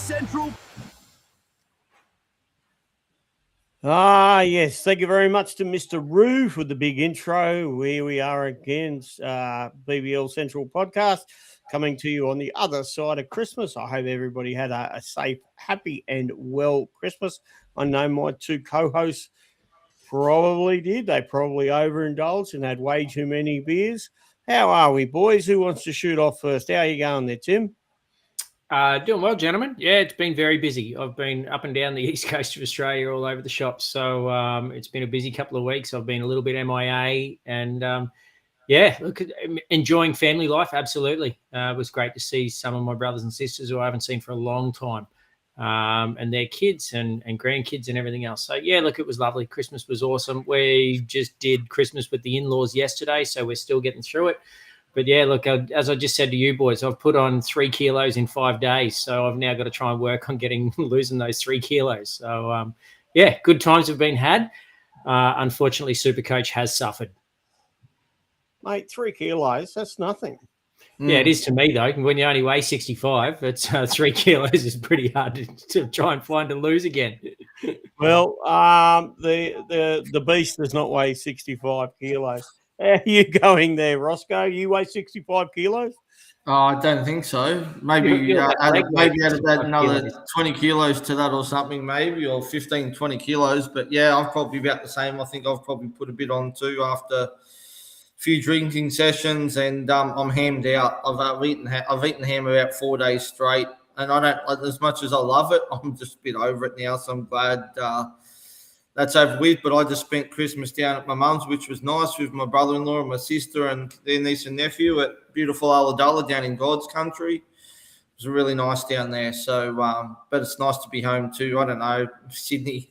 Central. Yes. Thank you very much to Mr. Roo for the big intro. Here we are again, BBL Central Podcast, coming to you on the other side of Christmas. I hope everybody had a safe, happy, and well Christmas. I know my two co-hosts probably did. They probably overindulged and had way too many beers. How are we, boys? Who wants to shoot off first? How are you going there, Tim? Doing well, gentlemen. Yeah, it's been very busy. I've been up and down the east coast of Australia, all over the shop. So it's been a busy couple of weeks. I've been a little bit MIA and, look, enjoying family life. Absolutely. It was great to see some of my brothers and sisters who I haven't seen for a long time and their kids and grandkids and everything else. So, yeah, look, it was lovely. Christmas was awesome. We just did Christmas with the in-laws yesterday, so we're still getting through it. But, yeah, look, as I just said to you boys, I've put on 3 kilos in 5 days. So I've now got to try and work on losing those 3 kilos. So, good times have been had. Unfortunately, Supercoach has suffered. Mate, 3 kilos, that's nothing. Yeah, it is to me, though. When you only weigh 65, it's 3 kilos is pretty hard to try and find to lose again. Well, the beast does not weigh 65 kilos. How are you going there, Rossco? You weigh 65 kilos? Oh, I don't think so. Maybe add another 20 kilos to that or something, maybe, or 15, 20 kilos. But, yeah, I'm probably about the same. I think I've probably put a bit on too after a few drinking sessions, and I'm hammed out. I've eaten ham about 4 days straight, and I don't, as much as I love it, I'm just a bit over it now, so I'm glad that's over with. But I just spent Christmas down at my mum's, which was nice, with my brother-in-law and my sister and their niece and nephew at beautiful Ulladulla down in God's country. It was really nice down there. So, but it's nice to be home too. I don't know, Sydney.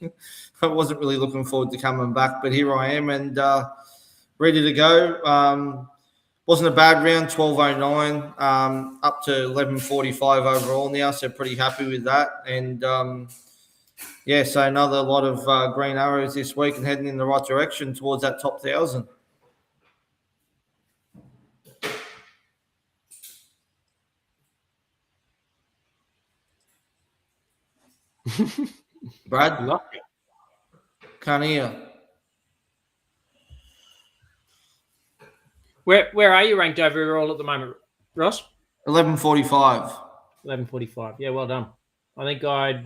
I wasn't really looking forward to coming back, but here I am and ready to go. Wasn't a bad round, 12.09, up to 11.45 overall now, so pretty happy with that. And so another lot of green arrows this week and heading in the right direction towards that top 1,000. Brad? Can't hear. Where are you ranked overall at the moment, Ross? 11.45. 11.45. Yeah, well done. I think I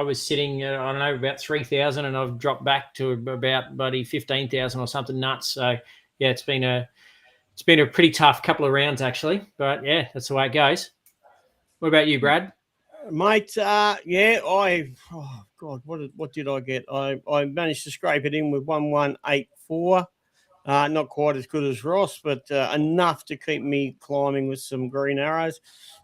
was sitting, about 3,000, and I've dropped back to about 15,000 or something nuts. So yeah, it's been a pretty tough couple of rounds actually, but yeah, that's the way it goes. What about you, Brad? Mate, what did I get? I managed to scrape it in with 1184. Not quite as good as Ross, but enough to keep me climbing with some green arrows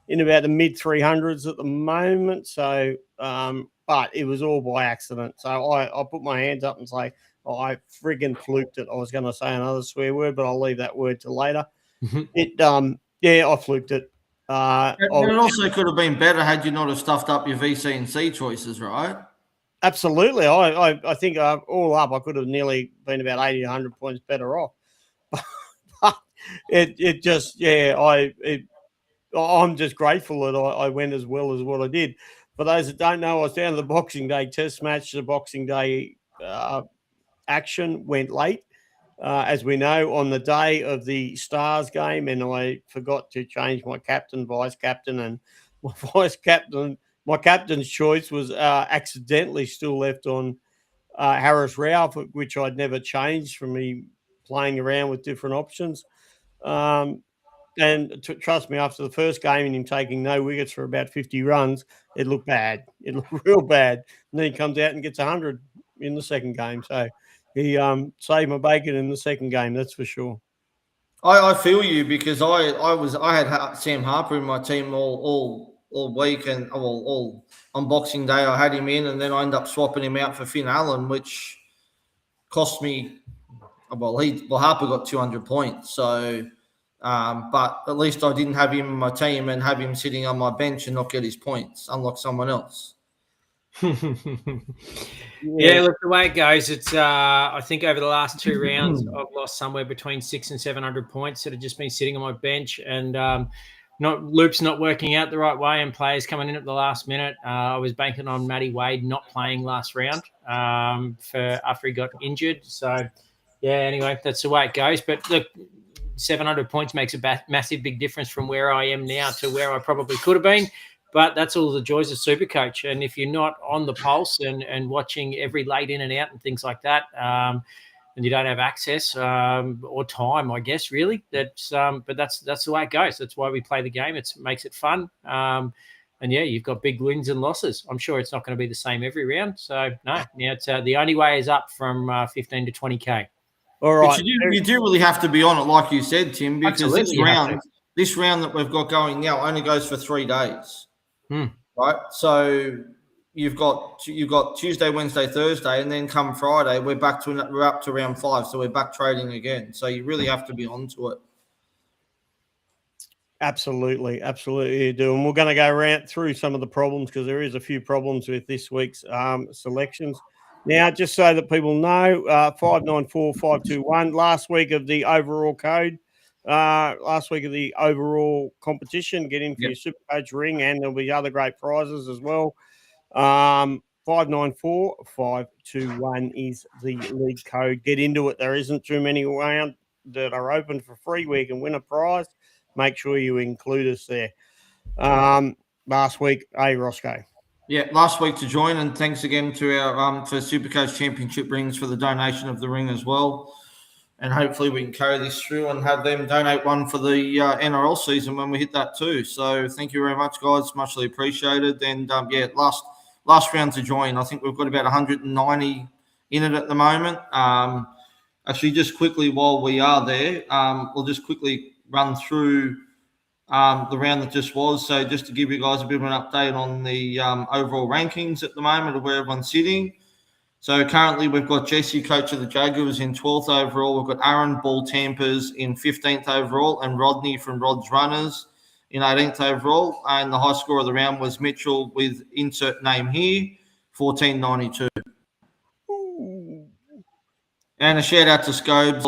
in about the mid 300s at the moment. So, but it was all by accident. So I put my hands up and say, I friggin' fluked it. I was going to say another swear word, but I'll leave that word till later. I fluked it. It also could have been better had you not have stuffed up your VC and C choices, right? Absolutely. I think all up, I could have nearly been about 80 to 100 points better off. But I'm just grateful that I went as well as what I did. For those that don't know, I was down to the Boxing Day test match. The Boxing Day action went late, as we know, on the day of the Stars game, and I forgot to change my captain, vice captain, and my captain's choice was accidentally still left on Harris Ralph, which I'd never changed from me playing around with different options. And trust me, after the first game and him taking no wickets for about 50 runs, it looked bad. It looked real bad. And then he comes out and gets 100 in the second game. So he saved my bacon in the second game, that's for sure. I feel you, because I had Sam Harper in my team all week, and all on Boxing Day I had him in, and then I ended up swapping him out for Finn Allen, which cost me. Harper got 200 points, so. But at least I didn't have him in my team and have him sitting on my bench and not get his points, unlike someone else. Yeah, look, the way it goes, it's I think over the last 2 rounds, I've lost somewhere between 600 and 700 points that have just been sitting on my bench. And loops not working out the right way and players coming in at the last minute. I was banking on Matty Wade not playing last round for after he got injured. So, yeah, anyway, that's the way it goes. But look, 700 points makes a massive big difference from where I am now to where I probably could have been. But that's all the joys of Supercoach. And if you're not on the pulse and watching every late in and out and things like that, and you don't have access or time, I guess, really. But that's the way it goes. That's why we play the game. It makes it fun. And yeah, you've got big wins and losses. I'm sure it's not going to be the same every round. So no, it's the only way is up from 15 to 20K. All right. But you do really have to be on it, like you said, Tim, because Absolutely this round that we've got going now only goes for 3 days. Right? So you've got Tuesday, Wednesday, Thursday, and then come Friday, we're up to round 5, so we're back trading again. So you really have to be onto it. Absolutely you do. And we're going to go through some of the problems because there is a few problems with this week's selections. Now, just so that people know, 594521, last week of the overall code, last week of the overall competition. Get in for your Supercoach ring, and there'll be other great prizes as well. 594521 is the league code. Get into it. There isn't too many around that are open for free where you can win a prize. Make sure you include us there. Last week, Rossco. Yeah, last week to join, and thanks again to our for Supercoach Championship rings for the donation of the ring as well. And hopefully we can carry this through and have them donate one for the NRL season when we hit that too. So thank you very much, guys. Muchly appreciated. And last round to join. I think we've got about 190 in it at the moment. Actually, just quickly while we are there, we'll just quickly run through the round that just was. So just to give you guys a bit of an update on the overall rankings at the moment of where everyone's sitting. So currently we've got Jesse, coach of the Jaguars, in 12th overall. We've got Aaron, Ball Tampers, in 15th overall, and Rodney from Rod's Runners in 18th overall. And the high score of the round was Mitchell with insert name here, 1492. And a shout out to Scobes,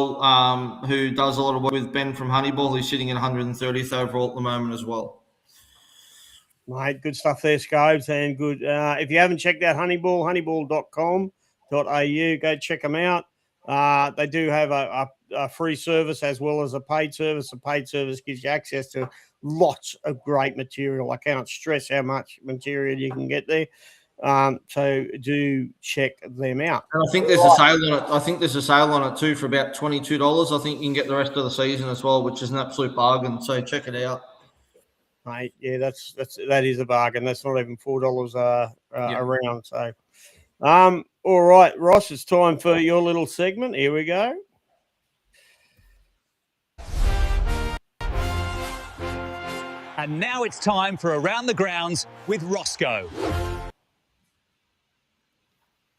who does a lot of work with Ben from Honeyball, who's sitting at 130th overall at the moment as well. Mate, good stuff there, Scobes, and good. If you haven't checked out Honeyball, honeyball.com.au, go check them out. They do have a free service as well as a paid service. A paid service gives you access to lots of great material. I cannot stress how much material you can get there. So do check them out. And I think there's a sale on it. I think there's a sale on it too for about $22. I think you can get the rest of the season as well, which is an absolute bargain. So check it out. Mate, yeah, that is a bargain. That's not even $4 around. So, all right, Ross, it's time for your little segment. Here we go. And now it's time for Around the Grounds with Rossco.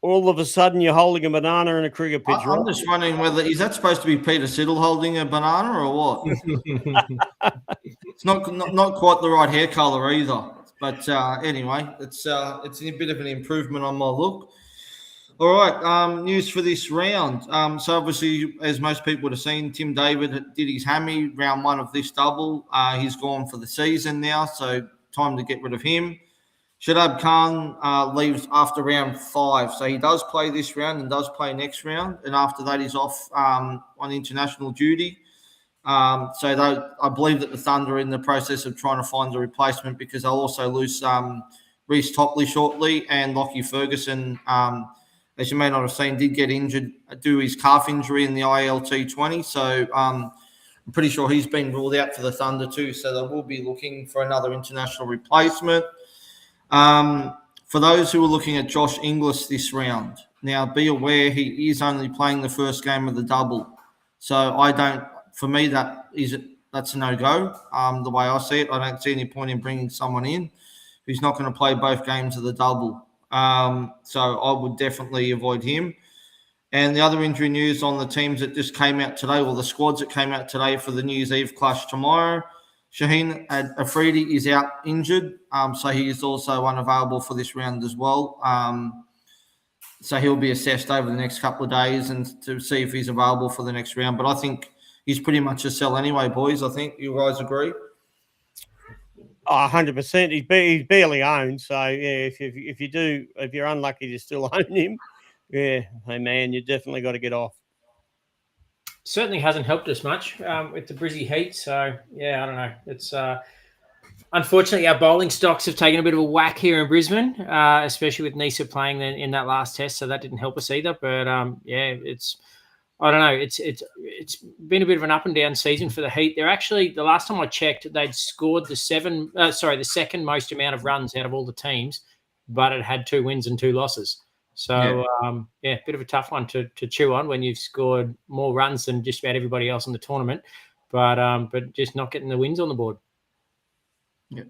All of a sudden, you're holding a banana in a cricket pitch. I'm just wondering whether is that supposed to be Peter Siddle holding a banana or what? It's not quite the right hair color either. But anyway, it's a bit of an improvement on my look. All right, news for this round. So obviously, as most people would have seen, Tim David did his hammy round 1 of this double. He's gone for the season now, so time to get rid of him. Shadab Khan leaves after round 5. So he does play this round and does play next round. And after that, he's off on international duty. So I believe that the Thunder are in the process of trying to find a replacement because they'll also lose Reece Topley shortly. And Lockie Ferguson, as you may not have seen, did get injured due to his calf injury in the ILT20. So I'm pretty sure he's been ruled out for the Thunder too. So they will be looking for another international replacement. For those who are looking at Josh Inglis this round, now be aware he is only playing the first game of the double. So for me, that's a no-go. The way I see it, I don't see any point in bringing someone in who's not going to play both games of the double. So I would definitely avoid him. And the other injury news on the teams that just came out today, the squads that came out today for the New Year's Eve clash tomorrow, Shaheen Afridi is out injured, so he is also unavailable for this round as well. So he'll be assessed over the next couple of days and to see if he's available for the next round. But I think he's pretty much a sell anyway, boys. I think you guys agree. 100%. He's barely owned. So yeah, if you're unlucky to still own him, yeah, hey man, you definitely got to get off. Certainly hasn't helped us much with the Brizzy heat. So yeah, I don't know. It's unfortunately our bowling stocks have taken a bit of a whack here in Brisbane, especially with Nisa playing in that last test. So that didn't help us either. But yeah, I don't know. It's been a bit of an up and down season for the Heat. They're actually, the last time I checked, they'd scored the second most amount of runs out of all the teams, but it had 2 wins and 2 losses. So yeah, bit of a tough one to chew on when you've scored more runs than just about everybody else in the tournament, but just not getting the wins on the board. Yeah.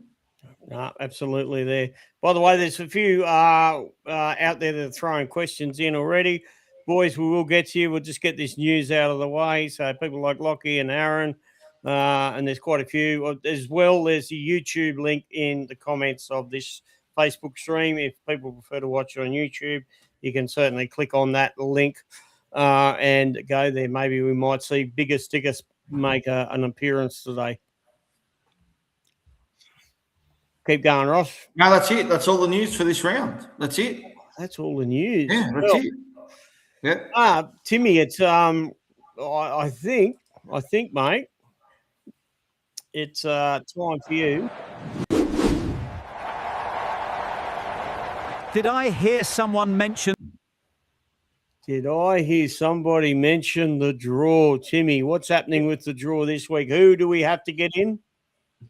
No, absolutely there. By the way, there's a few out there that are throwing questions in already. Boys, we will get to you. We'll just get this news out of the way. So people like Lockie and Aaron, and there's quite a few. As well, there's the YouTube link in the comments of this Facebook stream. If people prefer to watch it on YouTube, you can certainly click on that link and go there. Maybe we might see Bigger Stickers make an appearance today. Keep going, Ross. No, that's it. That's all the news for this round. That's it. That's all the news. Yeah, that's it. Yeah. Timmy, it's I think, mate, it's time for you. Did I hear somebody mention the draw? Timmy, what's happening with the draw this week? Who do we have to get in?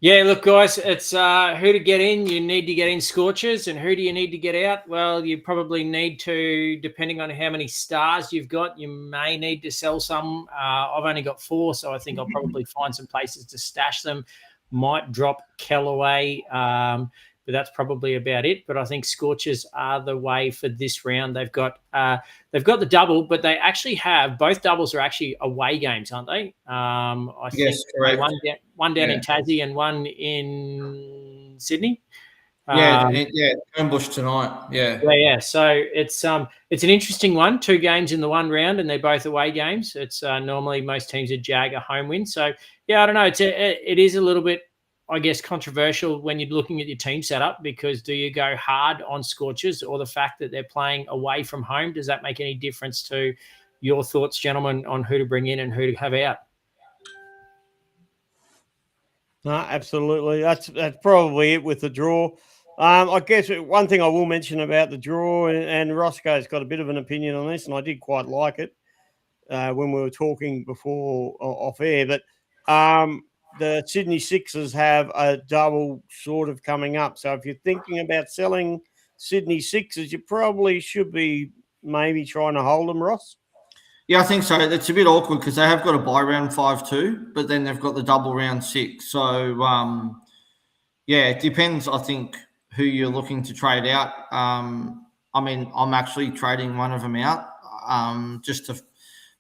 Yeah, look, guys, it's who to get in. You need to get in Scorchers, and who do you need to get out? Well, you probably need to, depending on how many stars you've got, you may need to sell some. I've only got 4, so I think I'll probably find some places to stash them. Might drop Kellaway, but that's probably about it. But I think Scorchers are the way for this round. They've got the double, but they actually have, both doubles are actually away games, aren't they? I think correct. One down in Tassie and one in Sydney. Homebush tonight. Yeah. So it's an interesting one. 2 games in the one round, and they're both away games. It's normally most teams would jag a home win. So yeah, I don't know. It is a little bit, I guess, controversial when you're looking at your team setup, because do you go hard on Scorchers, or the fact that they're playing away from home? Does that make any difference to your thoughts, gentlemen, on who to bring in and who to have out? No, absolutely. That's probably it with the draw. I guess one thing I will mention about the draw, and Rossco's got a bit of an opinion on this, and I did quite like it when we were talking before off air, but the Sydney Sixers have a double sort of coming up. So if you're thinking about selling Sydney Sixers, you probably should be maybe trying to hold them, Ross. Yeah, I think so. It's a bit awkward because they have got a bye round 5 too, but then they've got the double round 6. So, it depends, I think, who you're looking to trade out. I mean, I'm actually trading one of them out just to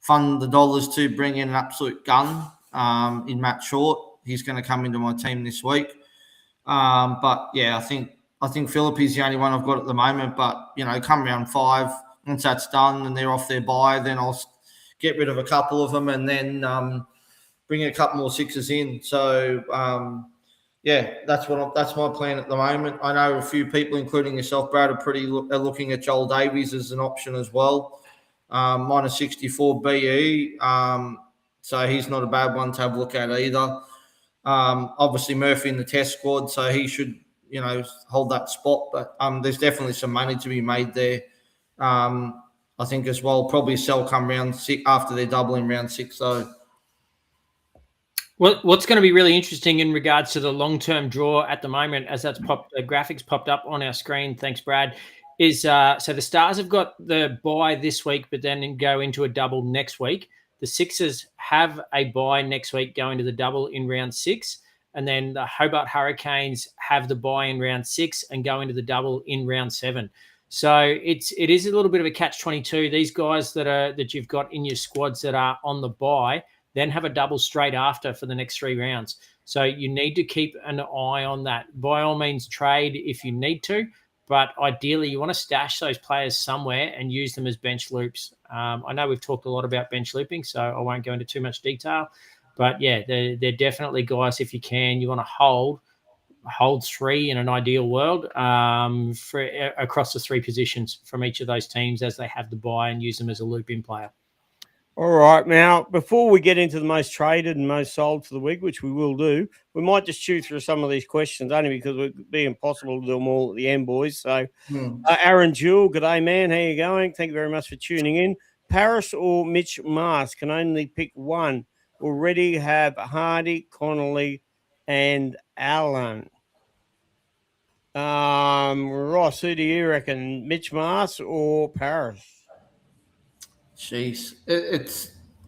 fund the dollars to bring in an absolute gun in Matt Short. He's going to come into my team this week. But, yeah, I think Philippi's the only one I've got at the moment. But, come round 5, once that's done and they're off their bye, then I'll get rid of a couple of them and then bring a couple more Sixers in. So, that's my plan at the moment. I know a few people, including yourself, Brad, are looking at Joel Davies as an option as well. Minus 64 BE. So he's not a bad one to have a look at either. Obviously, Murphy in the test squad, so he should, hold that spot. But there's definitely some money to be made there. I think as well, probably sell come round 6 after they're doubling round 6. So, what's going to be really interesting in regards to the long-term draw at the moment, as that's graphics popped up on our screen. Thanks, Brad. Is so the Stars have got the bye this week, but then go into a double next week. The Sixers have a bye next week, going to the double in round 6. And then the Hobart Hurricanes have the bye in round 6 and go into the double in round 7. So it is a little bit of a catch-22. These guys that you've got in your squads that are on the bye then have a double straight after for the next 3 rounds. So you need to keep an eye on that. By all means, trade if you need to, but ideally you want to stash those players somewhere and use them as bench loops. I know we've talked a lot about bench looping, so I won't go into too much detail. But, yeah, they're definitely guys, if you can, you want to hold hold 3 in an ideal world across the 3 positions from each of those teams as they have the bye and use them as a loop-in player. All right. Now, before we get into the most traded and most sold for the week, which we will do, we might just chew through some of these questions, only because it would be impossible to do them all at the end, boys. So, Aaron Jewell, good day, man. How you going? Thank you very much for tuning in. Paris or Mitch Mars, can only pick one. Already have Hardy, Connolly, and Allen. Ross, who do you reckon? Mitch Mars or Paris? Jeez,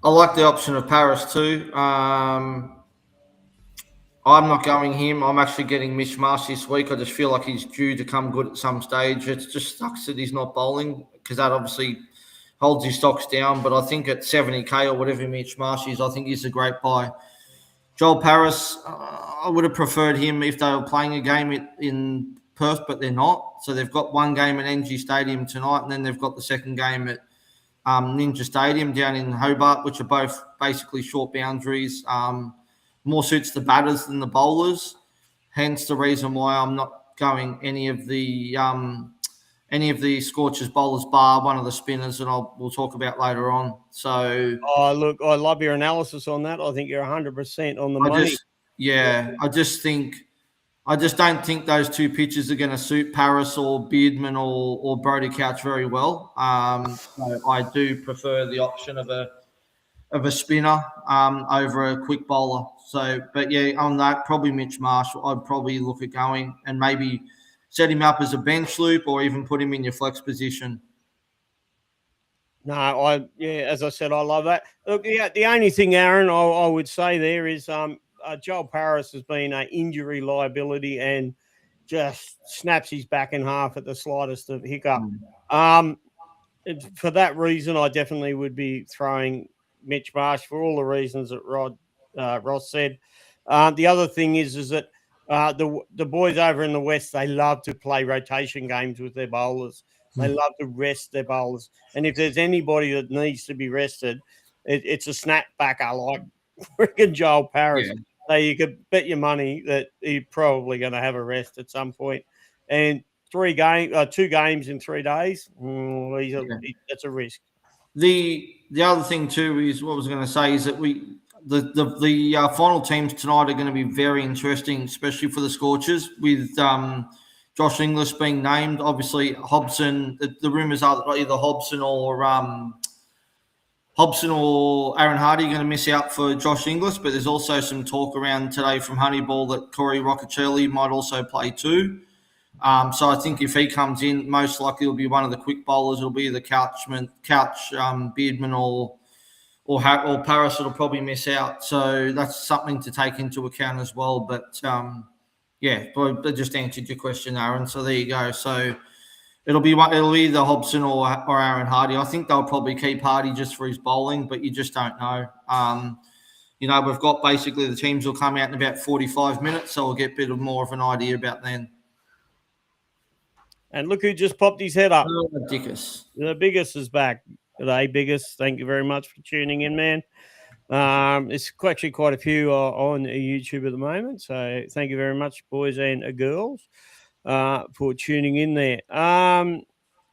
I like the option of Paris too. I'm not going him. I'm actually getting Mitch Marsh this week. I just feel like he's due to come good at some stage. It just sucks that he's not bowling because that obviously holds his stocks down. But I think at 70K or whatever Mitch Marsh is, I think he's a great buy. Joel Paris, I would have preferred him if they were playing a game in Perth, but they're not. So they've got one game at NG Stadium tonight, and then they've got the second game at Ninja Stadium down in Hobart, which are both basically short boundaries. More suits the batters than the bowlers. Hence the reason why I'm not going any of the Scorchers bowlers bar one of the spinners, and we'll talk about later on. So, look, I love your analysis on that. I think you're 100% on the money. I just don't think those 2 pitches are going to suit Paris or Beardman or Brodie Couch very well. So I do prefer the option of a spinner over a quick bowler. So, but yeah, on that, probably Mitch Marsh. I'd probably look at going and maybe set him up as a bench loop or even put him in your flex position. No, as I said, I love that. Look, the only thing, Aaron, I would say there is Joel Paris has been an injury liability and just snaps his back in half at the slightest of hiccup. For that reason, I definitely would be throwing Mitch Marsh for all the reasons that Ross said. The other thing is that the boys over in the West, they love to play rotation games with their bowlers. They love to rest their bowlers. And if there's anybody that needs to be rested, it's a snapbacker like freaking Joel Paris. Yeah. So you could bet your money that he's probably going to have a rest at some point. And 2 games in 3 days, that's a risk. The other thing too is what I was going to say is that the final teams tonight are going to be very interesting, especially for the Scorchers with Josh Inglis being named. Obviously, Hobson. The rumours are that either Hobson or Aaron Hardy are going to miss out for Josh Inglis, but there's also some talk around today from Honeyball that Corey Roccacelli might also play too. So I think if he comes in, most likely it'll be one of the quick bowlers. It'll be the Couch, Beardman or Paris that'll probably miss out. So that's something to take into account as well. But I just answered your question, Aaron. So there you go. So it'll be either Hobson or Aaron Hardy. I think they'll probably keep Hardy just for his bowling, but you just don't know. We've got basically the teams will come out in about 45 minutes, so we'll get a bit more of an idea about then. And look who just popped his head up. Dickus. The Biggest is back. G'day, Biggest. Thank you very much for tuning in, man. It's actually quite a few on YouTube at the moment, so thank you very much, boys and girls, for tuning in there.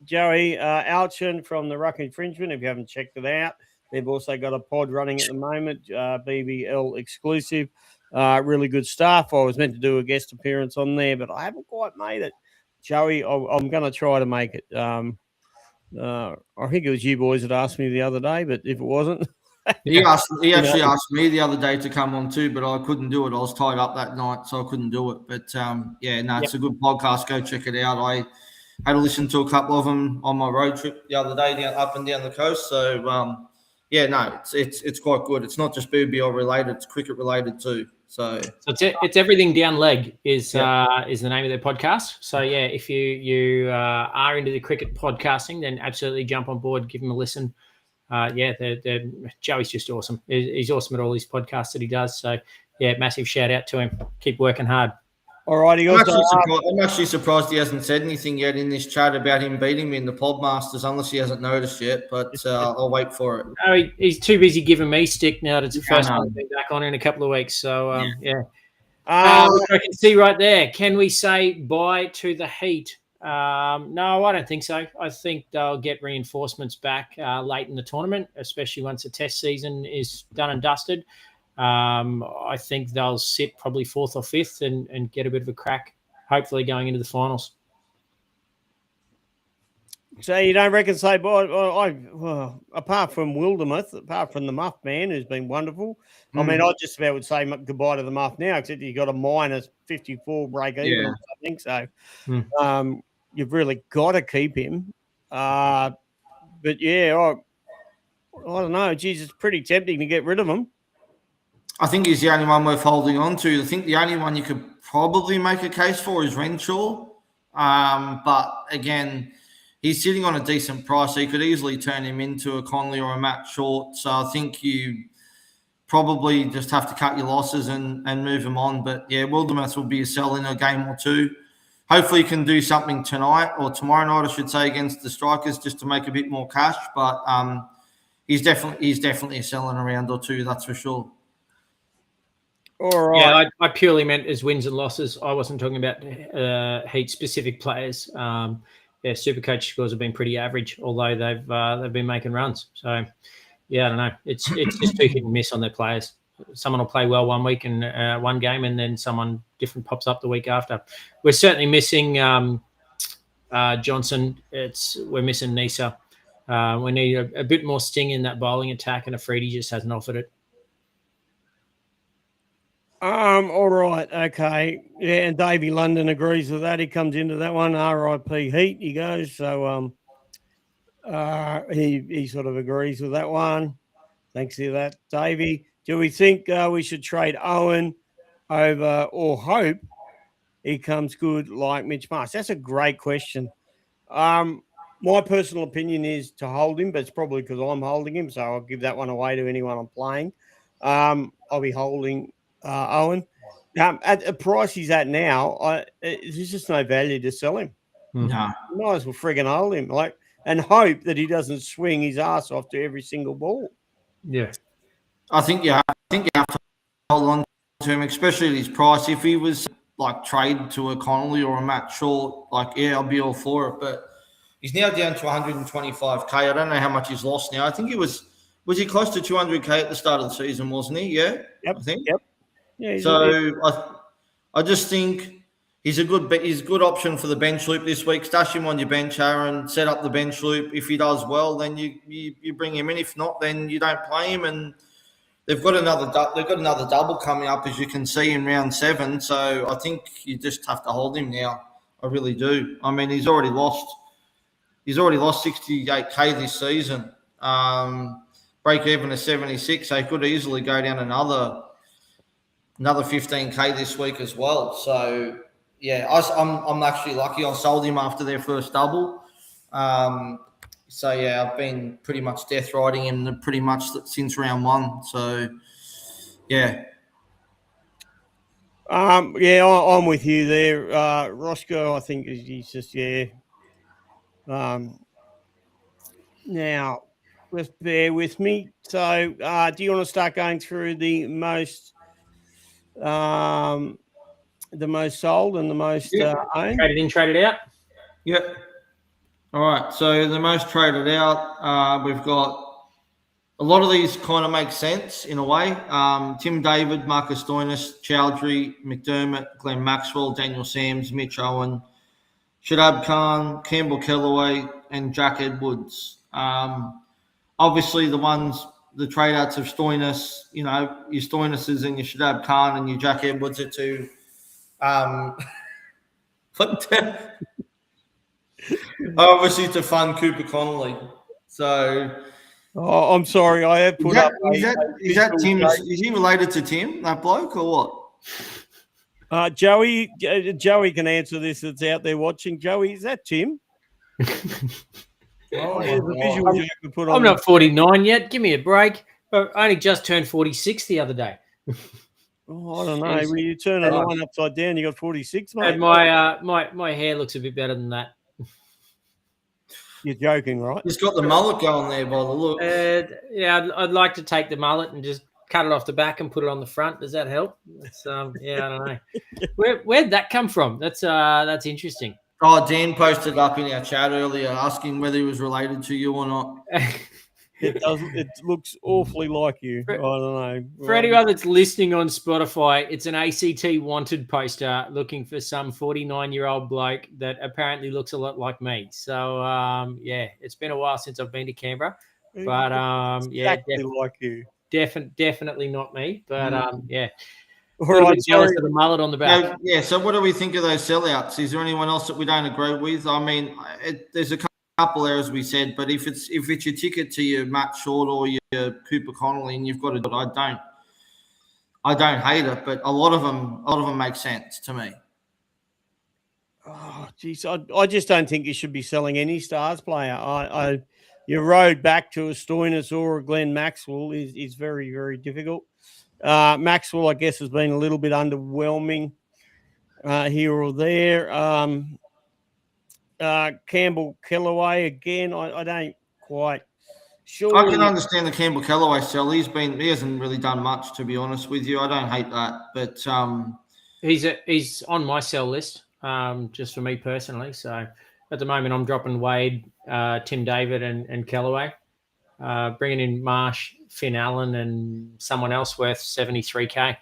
Joey Alchin from the Ruck Infringement, if you haven't checked it out, they've also got a pod running at the moment, BBL exclusive. Really good stuff. I was meant to do a guest appearance on there, but I haven't quite made it. Joey, I'm going to try to make it. I think it was you boys that asked me the other day, but if it wasn't... He actually asked me the other day to come on too, but I couldn't do it. I was tied up that night, so I couldn't do it. But it's a good podcast. Go check it out. I had to listen to a couple of them on my road trip the other day up and down the coast. So it's quite good. It's not just BBL related; it's cricket related too. So it's everything down leg is the name of their podcast. So if you are into the cricket podcasting, then absolutely jump on board, give them a listen. Joey's just awesome. He's awesome at all these podcasts that he does. So, massive shout out to him. Keep working hard. All right. I'm actually surprised he hasn't said anything yet in this chat about him beating me in the Podmasters, unless he hasn't noticed yet. But I'll wait for it. No, he's too busy giving me stick now. It's the first time I've been back on in a couple of weeks. So, Which I can see right there. Can we say bye to the Heat? No, I don't think so. I think they'll get reinforcements back late in the tournament, especially once the test season is done and dusted. I think they'll sit probably 4th or 5th and get a bit of a crack, hopefully going into the finals. So you don't reckon, say, well, apart from Wildermuth, apart from the Muff man, who's been wonderful. I mean, I just about would say goodbye to the Muff now, except you got a minus 54 break even or something. So you've really got to keep him. But yeah, I don't know. Geez, it's pretty tempting to get rid of him. I think he's the only one worth holding on to. I think the only one you could probably make a case for is Renshaw. But again, he's sitting on a decent price, so you could easily turn him into a Connolly or a Matt Short. So I think you probably just have to cut your losses and move him on. But yeah, Wildermuth will be a sell in a game or two. Hopefully he can do something tonight or tomorrow night, I should say, against the Strikers just to make a bit more cash. But he's definitely a sell in a round or two, that's for sure. All right. Yeah, I purely meant as wins and losses. I wasn't talking about Heat-specific players. Supercoach scores have been pretty average, although they've been making runs. So, yeah, I don't know. It's just too hit and miss on their players. Someone will play well one week and one game, and then someone different pops up the week after. We're certainly missing Johnson. We're missing Nisa. We need a bit more sting in that bowling attack, and Afridi just hasn't offered it. All right, okay. Yeah, and Davey London agrees with that. He comes into that one. RIP Heat, he goes. So he sort of agrees with that one. Thanks for that, Davey. Do we think we should trade Owen over or hope he comes good like Mitch Marsh? That's a great question. My personal opinion is to hold him, but it's probably because I'm holding him, so I'll give that one away to anyone I'm playing. I'll be holding Owen. At the price he's at now, there's just no value to sell him. No. Might as well friggin' hold him, and hope that he doesn't swing his ass off to every single ball. Yeah. I think you have to hold on to him, especially at his price. If he was traded to a Connolly or a Matt Short, I'll be all for it. But he's now down to 125K. I don't know how much he's lost now. I think was he close to 200K at the start of the season, wasn't he? Yeah. Yep. I think. Yep. Yeah. So I just think he's a good option for the bench loop this week. Stash him on your bench, Aaron. Set up the bench loop. If he does well, then you bring him in. If not, then you don't play him. And they've got another double coming up, as you can see, in round 7. So I think you just have to hold him now. I really do. I mean, he's already lost 68K this season. Break even to 76. So he could easily go down another 15K this week as well. So yeah, I'm actually lucky. I sold him after their first double. So yeah, I've been pretty much death riding him pretty much since round 1. So yeah. I'm with you there. Rossco, I think he's just now just bear with me. So do you want to start going through the most sold and the most owned? Traded in, traded out. Yep. All right. So the most traded out, we've got a lot of these kind of make sense in a way. Tim David, Marcus Stoinis, Chowdhury, McDermott, Glenn Maxwell, Daniel Sams, Mitch Owen, Shadab Khan, Campbell Kellaway, and Jack Edwards. Obviously, the trade outs of Stoinis, your Stoinises and your Shadab Khan and your Jack Edwards are two. Obviously, to fund Cooper Connolly. So, I'm sorry, I have put up. Is that Tim? Is he related to Tim, that bloke, or what? Joey can answer this. That's out there watching. Joey, is that Tim? I'm not 49 yet. Give me a break. I only just turned 46 the other day. I don't know. When you turn a line upside down, you got 46, mate. And my hair looks a bit better than that. You're joking, right? He's got the mullet going there by the look. Yeah, I'd like to take the mullet and just cut it off the back and put it on the front. Does that help? That's, I don't know. Where'd that come from? That's interesting. Oh, Dan posted up in our chat earlier asking whether he was related to you or not. It does. It looks awfully like you. I don't know. For anyone that's listening on Spotify, it's an ACT wanted poster looking for some 49-year-old bloke that apparently looks a lot like me. So, it's been a while since I've been to Canberra. But, exactly like you. Definitely not me. But, All right, jealous of the mullet on the back. So what do we think of those sellouts? Is there anyone else that we don't agree with? I mean, there's a couple there, as we said, but if it's your ticket to your Matt Short or your Cooper Connolly and you've got to do it, I don't hate it, but a lot of them make sense to me. Oh, geez, I just don't think you should be selling any Stars player. Your road back to a Stoinis or a Glenn Maxwell is very, very difficult. Maxwell, I guess, has been a little bit underwhelming here or there. Campbell Kellaway again. I don't quite sure. I can understand the Campbell Kellaway sell. He hasn't really done much, to be honest with you. I don't hate that, but he's on my sell list, just for me personally. So at the moment, I'm dropping Wade, Tim David, and Kellaway, bringing in Marsh, Finn Allen, and someone else worth $73K.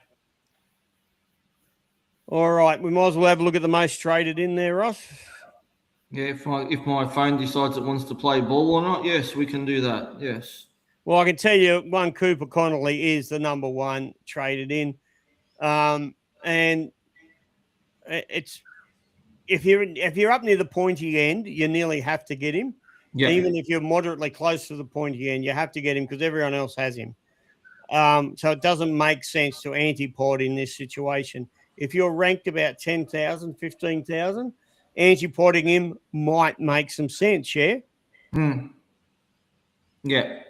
All right, we might as well have a look at the most traded in there, Ross. Yeah, if my phone decides it wants to play ball or not, yes, we can do that. Yes. Well, I can tell you, one Cooper Connolly is the number one traded in, and it's if you're up near the pointy end, you nearly have to get him. Yeah. Even if you're moderately close to the pointy end, you have to get him because everyone else has him. So it doesn't make sense to antipod in this situation. If you're ranked about 10,000, 15,000, antipodding him might make some sense, yeah? Yeah.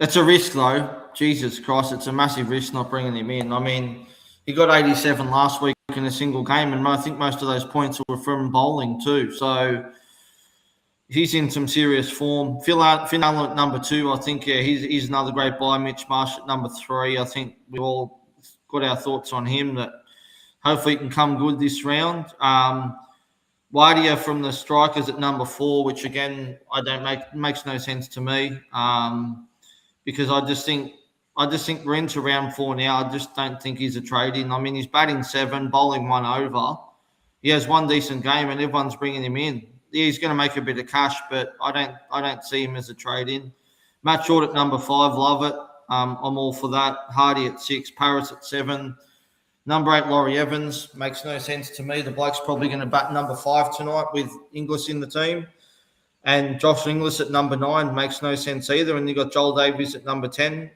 It's a risk, though. Jesus Christ, it's a massive risk not bringing him in. I mean, he got 87 last week in a single game, and I think most of those points were from bowling too. So he's in some serious form. Finn Allen at number 2, I think, he's another great buy. Mitch Marsh at number 3. I think we've all got our thoughts on him that hopefully he can come good this round. Wadia from the strikers at number 4, which again makes no sense to me, because I just think we're into round 4 now. I just don't think he's a trade-in. I mean, he's batting 7, bowling 1 over. He has one decent game, and everyone's bringing him in. Yeah, he's going to make a bit of cash, but I don't see him as a trade-in. Matt Short at number 5, love it. I'm all for that. Hardy at 6, Paris at 7. Number 8, Laurie Evans. Makes no sense to me. The bloke's probably going to bat number 5 tonight with Inglis in the team. And Josh Inglis at number 9 makes no sense either. And you've got Joel Davies at number 10,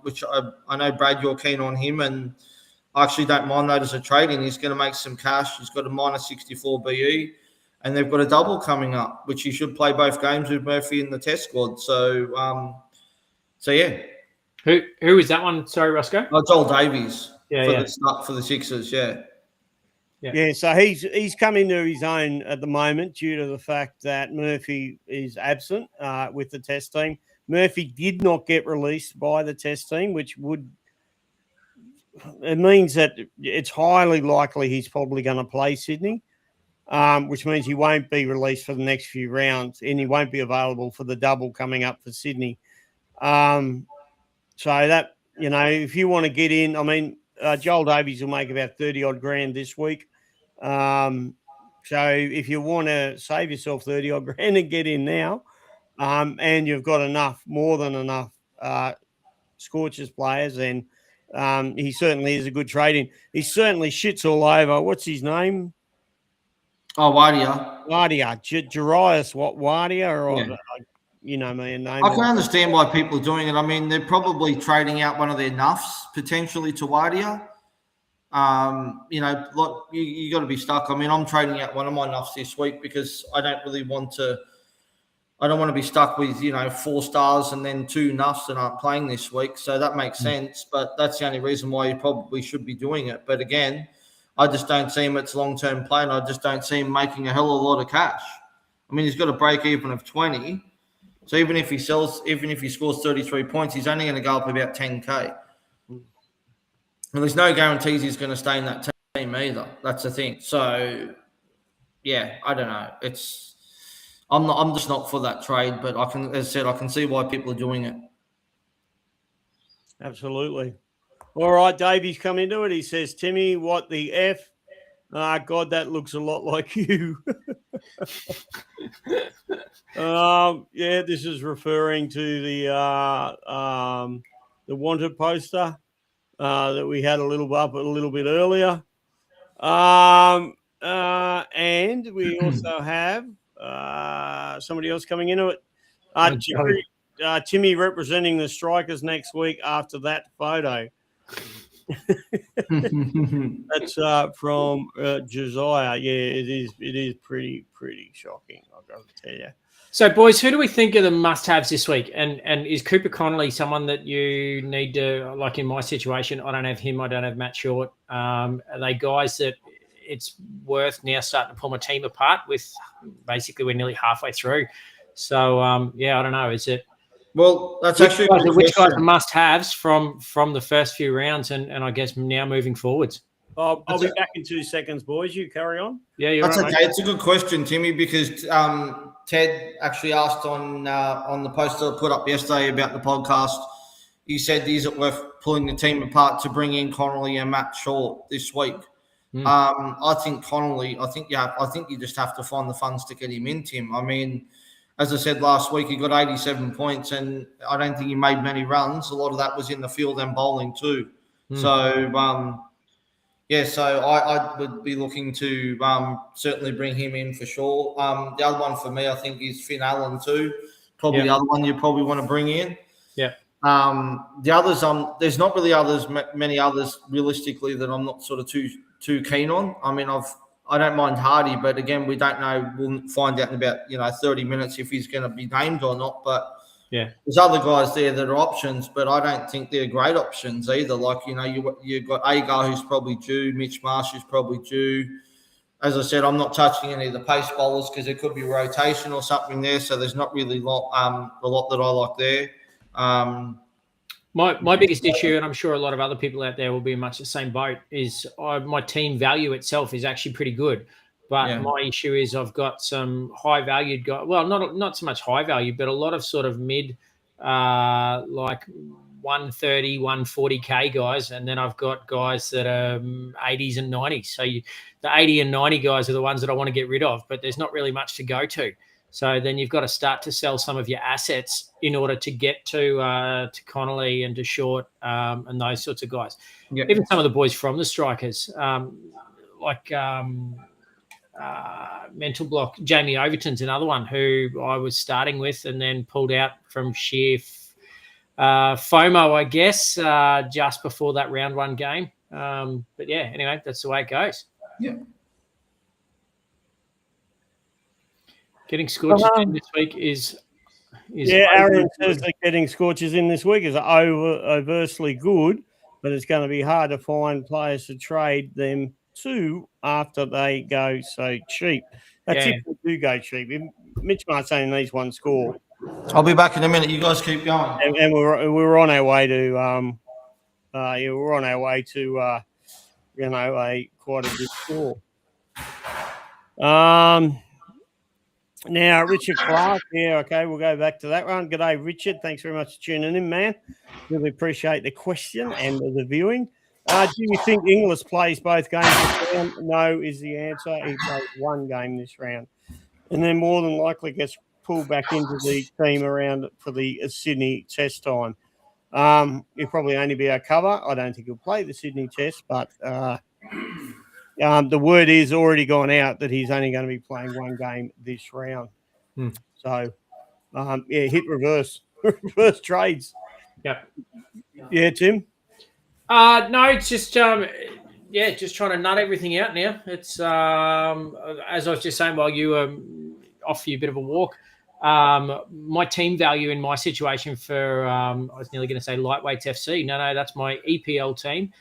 which I know, Brad, you're keen on him. And I actually don't mind that as a trade-in. He's going to make some cash. He's got a minus 64 BE. And they've got a double coming up, which he should play both games with Murphy in the test squad. So yeah. Who is that one? Sorry, Rossco. Joel Davies. For the Sixers, yeah. So he's come into his own at the moment due to the fact that Murphy is absent with the test team. Murphy did not get released by the test team, which it means that it's highly likely he's probably going to play Sydney, which means he won't be released for the next few rounds, and he won't be available for the double coming up for Sydney. So that, if you want to get in, I mean, Joel Davies will make about 30-odd grand this week. So if you want to save yourself 30-odd grand and get in now, and you've got more than enough Scorchers players, then he certainly is a good trade-in. He certainly shits all over. What's his name? Oh, Wadia. Jarius Wadia, or you know me, a name. I can understand why people are doing it. I mean, they're probably trading out one of their nuffs potentially to Wadia. Look, you got to be stuck. I mean, I'm trading out one of my nuffs this week because I don't want to be stuck with 4 stars and then 2 nuffs that aren't playing this week. So that makes sense. But that's the only reason why you probably should be doing it. But again, I just don't see him as long-term play, and I just don't see him making a hell of a lot of cash. I mean, he's got a break even of 20. So even if he scores 33 points, he's only going to go up about 10K. And there's no guarantees he's going to stay in that team either. That's the thing. So, yeah, I don't know. I'm just not for that trade, but I can see why people are doing it. Absolutely. All right, Davey's come into it. He says, Timmy, what the F? God, that looks a lot like you. Yeah, this is referring to the wanted poster that we had a little bit earlier. And we also have somebody else coming into it. Timmy representing the Strikers next week after that photo. That's from Josiah. Yeah, it is pretty shocking, I've got to tell you. So, boys, who do we think are the must-haves this week? And is Cooper Connolly someone that you need to, like in my situation, I don't have him, I don't have Matt Short. Are they guys that it's worth now starting to pull my team apart with? Basically, we're nearly halfway through. So, I don't know. Is it? Well, that's which guys are must-haves from the first few rounds and I guess now moving forwards? I'll be back in 2 seconds, boys. You carry on. Yeah, that's right, okay. Mate. It's a good question, Timmy, because Ted actually asked on the poster I put up yesterday about the podcast. He said, is it worth pulling the team apart to bring in Connolly and Matt Short this week? I think Connolly. I think you just have to find the funds to get him in, Tim. I mean, as I said last week, he got 87 points, and I don't think he made many runs. A lot of that was in the field and bowling too. So, so I would be looking to certainly bring him in for sure. The other one for me, I think, is Finn Allen too. Probably the other one you probably want to bring in. Yeah. The others, there's not really many others realistically that I'm not sort of too keen on. I mean, I don't mind Hardy, but again, we don't know. We'll find out in about 30 minutes if he's going to be named or not. But there's other guys there that are options, but I don't think they're great options either. Like you've got Agar who's probably due, Mitch Marsh who's probably due. As I said, I'm not touching any of the pace bowlers because there could be rotation or something there. So there's not really a lot that I like there. My biggest issue, and I'm sure a lot of other people out there will be in much the same boat, is my team value itself is actually pretty good. But my issue is I've got some high-valued guys. Well, not so much high value, but a lot of sort of mid, like 130, 140K guys. And then I've got guys that are 80s and 90s. So the 80 and 90 guys are the ones that I want to get rid of, but there's not really much to go to. So then you've got to start to sell some of your assets in order to get to Connolly and to Short and those sorts of guys. Yep. Even some of the boys from the Strikers, like Mental Block, Jamie Overton's another one who I was starting with and then pulled out from sheer FOMO, I guess, just before that round one game. But yeah, anyway, that's the way it goes. Yeah. Getting scorches in this week is Aaron says that getting scorches in this week is overtly good, but it's going to be hard to find players to trade them to after they go so cheap. That's if they do go cheap. Mitch Marsh only needs one score. I'll be back in a minute. You guys keep going. And we're on our way to a quite a good score. Now, Richard Clark. Yeah, okay, we'll go back to that one. G'day, Richard. Thanks very much for tuning in, man. Really appreciate the question and the viewing. Do you think Inglis plays both games this round? No is the answer. He plays one game this round. And then more than likely gets pulled back into the team around for the Sydney Test time. He'll probably only be our cover. I don't think he'll play the Sydney Test, but the word is already gone out that he's only going to be playing one game this round. So, hit reverse trades. Yep. Yeah, Tim? No, it's just just trying to nut everything out now. It's as I was just saying while you were off for a bit of a walk. My team value in my situation for I was nearly going to say Lightweights FC. No, that's my EPL team.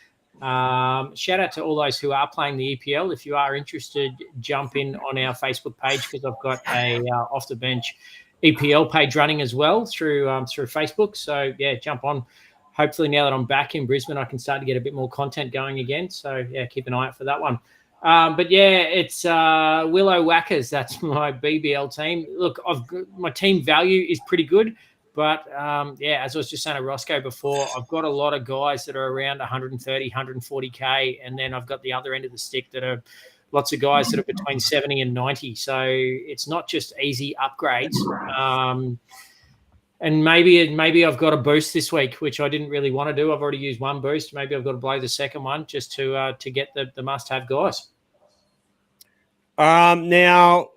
Shout out to all those who are playing the EPL. If you are interested, jump in on our Facebook page because I've got a off the bench EPL page running as well through Facebook. So yeah, jump on, hopefully now that I'm back in Brisbane, I can start to get a bit more content going again. So, yeah, keep an eye out for that one. But, yeah, it's Willow Whackers. That's my BBL team. Look, my team value is pretty good. But, yeah, as I was just saying to Rossco before, I've got a lot of guys that are around 130, 140K, and then I've got the other end of the stick that are lots of guys that are between 70 and 90. So it's not just easy upgrades. And maybe I've got a boost this week, which I didn't really want to do. I've already used one boost. Maybe I've got to blow the second one just to get the must-have guys. Now,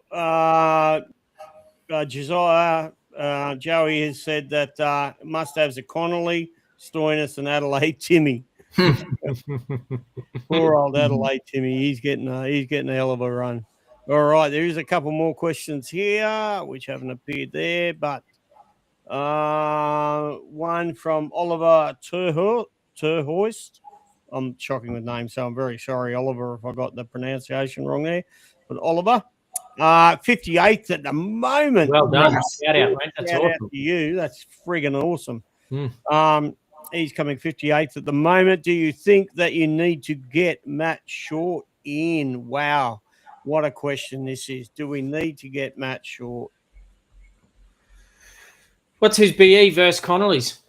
Josiah, Joey has said that must-haves are Connolly, Stoinis, and Adelaide Timmy. Poor old Adelaide Timmy. He's getting a hell of a run. All right, there is a couple more questions here which haven't appeared there, but one from Oliver Terhoist. I'm shocking with names, so I'm very sorry, Oliver, if I got the pronunciation wrong there. But Oliver, 58th at the moment. Well done. Shout out, mate. That's awesome. Out to you. That's friggin' awesome. He's coming 58th at the moment. Do you think that you need to get Matt Short in? Wow. What a question this is. Do we need to get Matt Short? What's his BE versus Connolly's?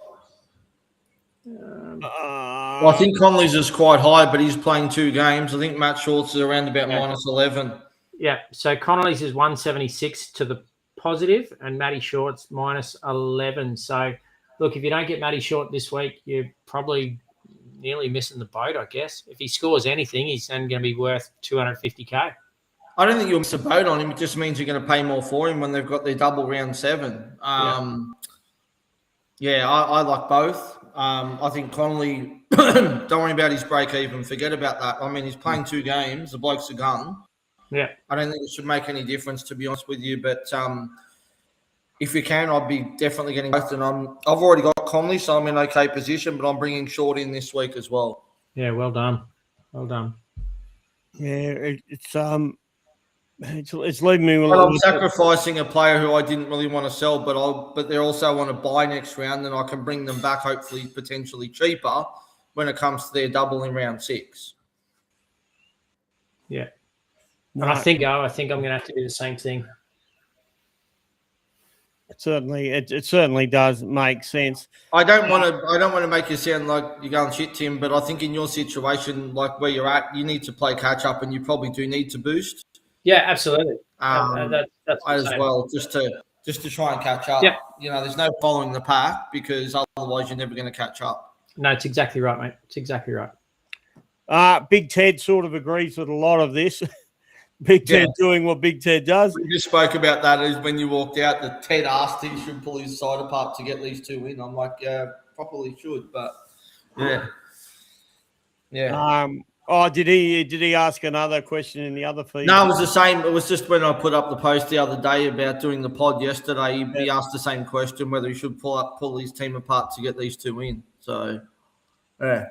Well, I think Connolly's is quite high, but he's playing 2 games. I think Matt Short's is around about minus 11. Yeah, so Connolly's is 176 to the positive, and Matty Short's minus 11. So, look, if you don't get Matty Short this week, you're probably nearly missing the boat, I guess. If he scores anything, he's then going to be worth 250K. I don't think you'll miss a boat on him. It just means you're going to pay more for him when they've got their double round 7. I like both. I think Connolly, don't worry about his break even. Forget about that. I mean, he's playing 2 games. The bloke's a gun. Yeah. I don't think it should make any difference, to be honest with you. But if you can, I'd be definitely getting both. And I've already got Connolly, so I'm in okay position, but I'm bringing Short in this week as well. Yeah, well done. Well done. Yeah, it's leaving me. Well, I'm sacrificing a player who I didn't really want to sell, but they're also want to buy next round, and I can bring them back, hopefully, potentially cheaper when it comes to their double in round 6. Yeah, and I think I'm going to have to do the same thing. It certainly does make sense. I don't want to make you sound like you're going shit, Tim, but I think in your situation, like where you're at, you need to play catch up, and you probably do need to boost. Yeah, absolutely. That's as well, just to try and catch up. Yeah. There's no following the pack because otherwise you're never going to catch up. No, it's exactly right, mate. It's exactly right. Big Ted sort of agrees with a lot of this. Big Ted doing what Big Ted does. We just spoke about that is when you walked out that Ted asked he should pull his side apart to get these 2 in. I'm like, yeah, probably should, but yeah. Did he ask another question in the other feed? No, it was the same. It was just when I put up the post the other day about doing the pod yesterday. He asked the same question, whether he should pull his team apart to get these 2 in. So, yeah.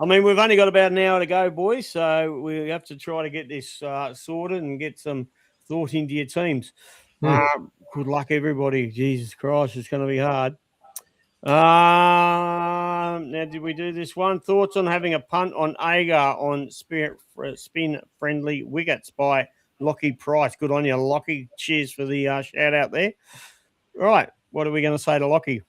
I mean, we've only got about an hour to go, boys. So we have to try to get this sorted and get some thought into your teams. Good luck, everybody. Jesus Christ, it's going to be hard. Now, did we do this one? Thoughts on having a punt on Agar on spin-friendly wickets by Lockie Price. Good on you, Lockie. Cheers for the shout-out there. All right, what are we going to say to Lockie?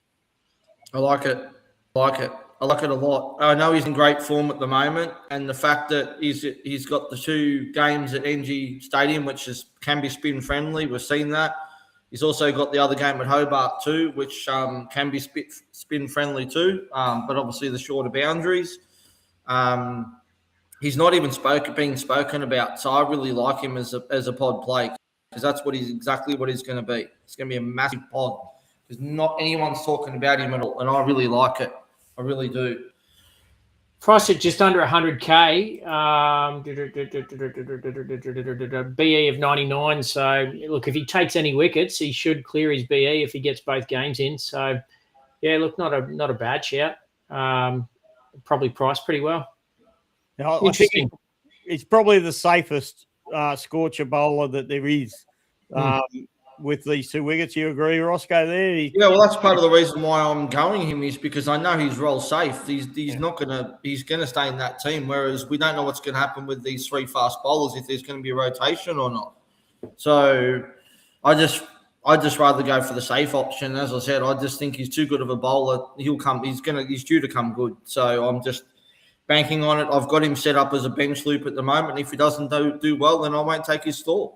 I like it. I like it a lot. I know he's in great form at the moment, and the fact that he's got the 2 games at NG Stadium, which can be spin-friendly, we've seen that. He's also got the other game at Hobart too, which can be spin-friendly too, but obviously the shorter boundaries. He's not even being spoken about, so I really like him as a pod play because that's exactly what he's going to be. It's going to be a massive pod because not anyone's talking about him at all, and I really like it. I really do. Price at just under 100K, BE of 99. So, look, if he takes any wickets, he should clear his BE if he gets both games in. So, yeah, look, not a bad shout. Probably priced pretty well. Now, interesting. It's probably the safest scorcher bowler that there is. with these two wickets. You agree, Rossco? There, yeah. Well, that's part of the reason why I'm going him is because I know he's role safe. He's not he's gonna stay in that team. Whereas we don't know what's going to happen with these three fast bowlers if there's going to be a rotation or not. So I just rather go for the safe option. As I said, I just think he's too good of a bowler. He's due to come good. So I'm just banking on it. I've got him set up as a bench loop at the moment. If he doesn't do well, then I won't take his store.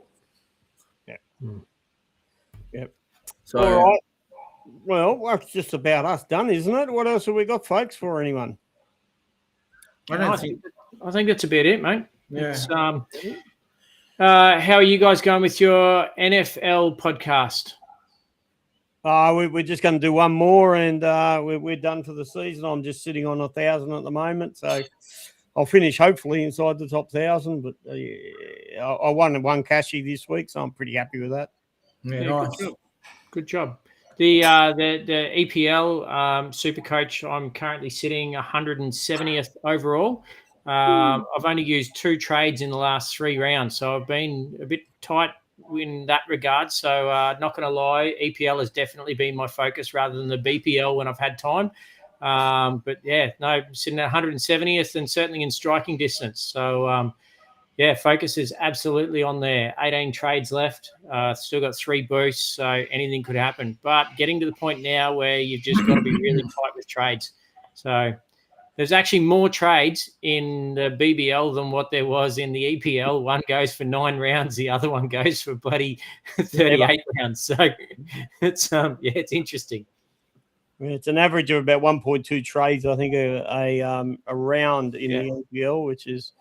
Yeah. Yep. So, all right. Well, that's just about us done, isn't it? What else have we got, folks, for anyone? I think that's about it, mate. Yeah. How are you guys going with your NFL podcast? We're just going to do one more, and we're done for the season. I'm just sitting on 1,000 at the moment, so I'll finish hopefully inside the top 1,000. But I won one cashy this week, so I'm pretty happy with that. Yeah, nice. Good job. The EPL Supercoach, I'm currently sitting 170th overall. I've only used 2 trades in the last 3 rounds, so I've been a bit tight in that regard. So not going to lie, EPL has definitely been my focus rather than the BPL when I've had time. But yeah, no, sitting at 170th and certainly in striking distance. So focus is absolutely on there. 18 trades left. Still got 3 boosts, so anything could happen. But getting to the point now where you've just got to be really tight with trades. So there's actually more trades in the BBL than what there was in the EPL. One goes for 9 rounds, the other one goes for bloody 38 rounds. So it's it's interesting. It's an average of about 1.2 trades, I think, a round in the EPL, which is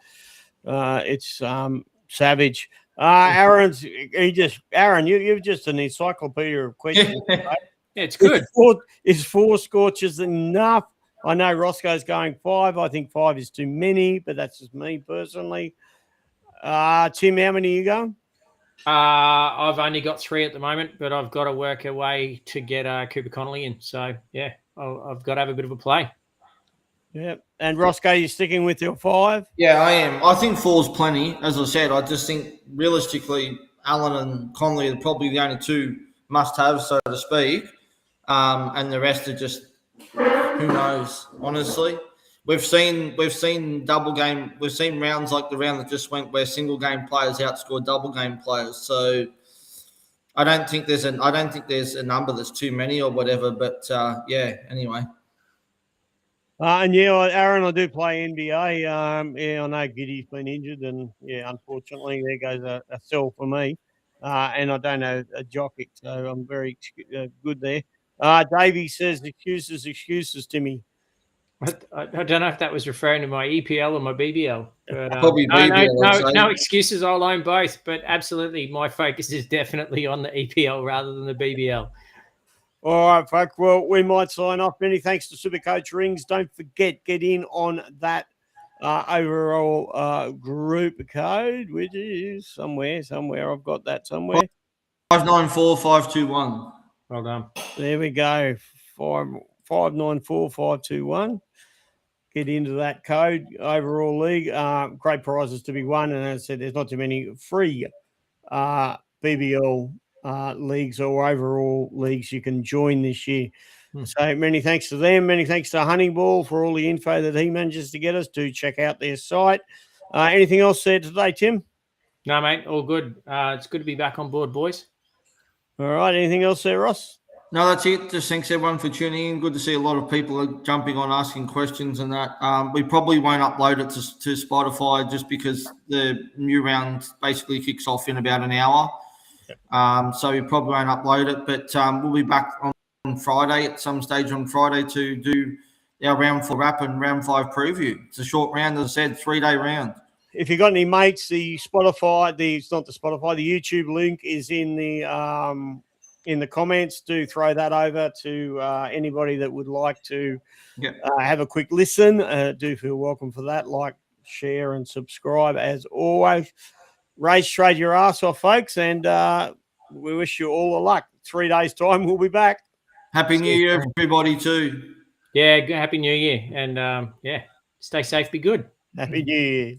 it's savage. Aaron, you're just an encyclopedia of questions. Right? Yeah, it's good. Is 4 scorches enough? I know Roscoe's going 5. I think 5 is too many, but that's just me personally. Tim, how many are you going? I've only got 3 at the moment, but I've got to work a way to get Cooper Connolly in. So, yeah, I've got to have a bit of a play. Yeah. And Roscoe, you sticking with your 5? Yeah, I am. I think 4's plenty. As I said, I just think realistically, Allen and Connolly are probably the only 2 must-haves, so to speak. And the rest are just, who knows, honestly. We've seen double game. We've seen rounds like the round that just went where single game players outscored double game players. So I don't think there's a number that's too many or whatever. But anyway. Aaron, I do play NBA. I know Giddy's been injured, and unfortunately, there goes a sell for me. And I don't know a Jokic, so I'm very good there. Davey says excuses, Timmy. I don't know if that was referring to my EPL or my BBL. But, probably BBL. No excuses. I'll own both, but absolutely, my focus is definitely on the EPL rather than the BBL. All right, folks. Well, we might sign off. Many thanks to Supercoach Rings. Don't forget, get in on that overall group code, which is somewhere. I've got that somewhere. 594521. Well done. There we go. 594521. Get into that code. Overall league. Great prizes to be won. And as I said, there's not too many free BBL leagues or overall leagues you can join this year. So many thanks to them. Many thanks to Honeyball for all the info that he manages to get us. Do check out their site. Anything else there today, Tim? No, mate. All good. It's good to be back on board, boys. All right. Anything else there, Ross? No, that's it. Just thanks everyone for tuning in. Good to see a lot of people jumping on, asking questions and that. We probably won't upload it to Spotify just because the new round basically kicks off in about an hour. So we probably won't upload it, but we'll be back on Friday at some stage on Friday to do our round 4 wrap and round 5 preview. It's a short round, as I said, 3-day round. If you've got any mates, the YouTube link is in the comments. Do throw that over to anybody that would like to have a quick listen. Do feel welcome for that. Like, share, and subscribe as always. Race trade your ass off, folks, and we wish you all the luck. 3 days' time, we'll be back. Happy New Year, everybody, too. Yeah, happy New Year. And, stay safe, be good. Happy New Year.